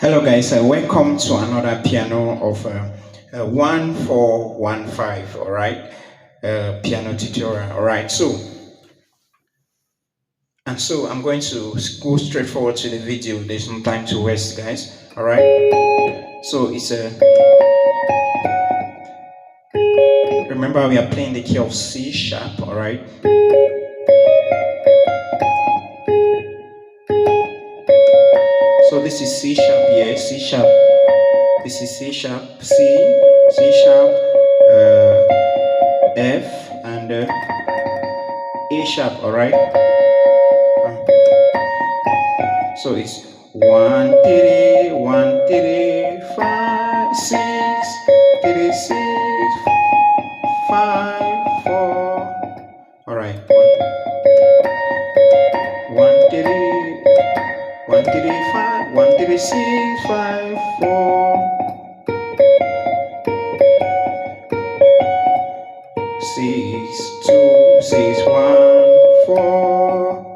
Hello guys, welcome to another piano of 1415, all right, piano tutorial, all right. So I'm going to go straight forward to the video. There's no time to waste, guys, all right. So it's a remember we are playing the key of C sharp, all right. So this is C sharp here, C sharp. This is C sharp, C sharp, F, and A sharp, all right. So it's 1 3 1 3 5 6 3 6 5 4. All right. 1 3 1 3 5 1 3 6 5 4 6 2 6 1 4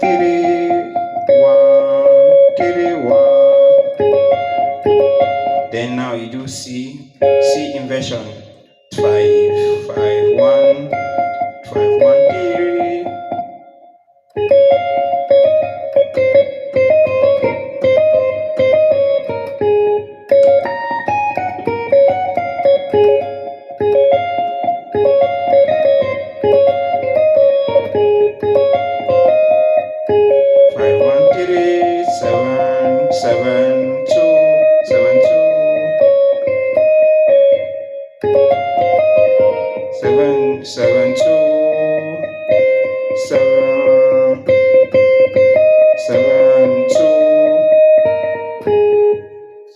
3 Then now you do C inversion 5 5 1 5 1 3. Seven two seven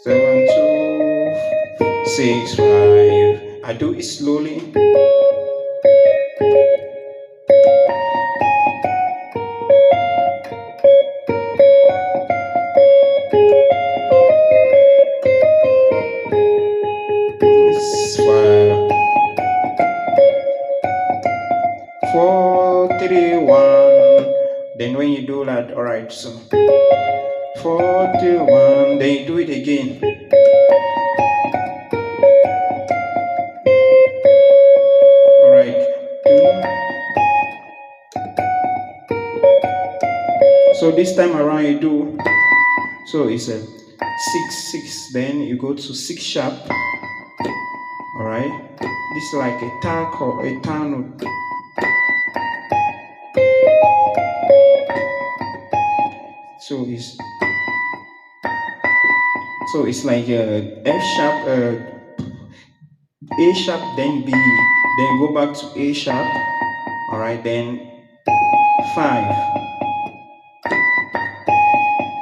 7 2 6 5. I do it slowly. It's 5 4 3 1. Then when you do that, all right, so 4 3 1, then you do it again. All right, so this time around you do, so it's a 6 6, then you go to 6 sharp. All right, this is like a tack or a note. So it's like F sharp, A sharp, then B, then go back to A sharp. All right, then 5,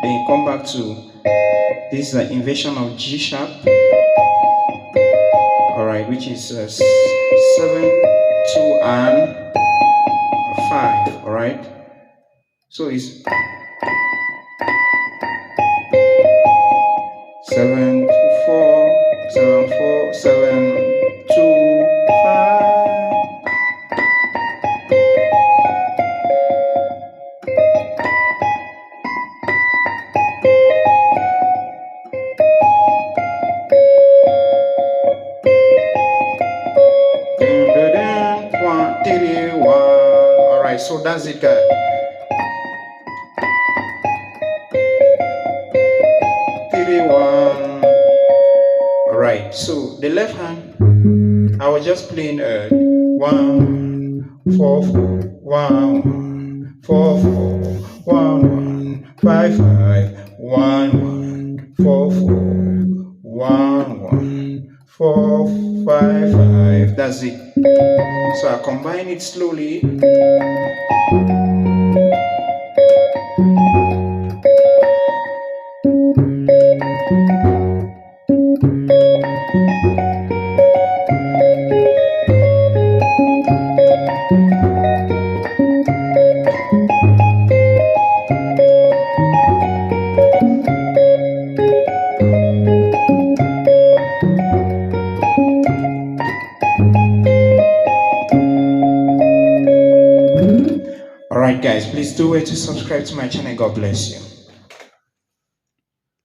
then you come back to this is an inversion of G sharp. All right, which is 7 2 and 5. All right, so it's 7 4 7 4 7 2 5. All right, so that's it, guys. Alright, so the left hand, I was just playing 1 4 4 1 4 4 1 5 5 1 4 4 1 4 5 5. That's it. So I combine it slowly. Alright guys, please do wait to subscribe to my channel. God bless you.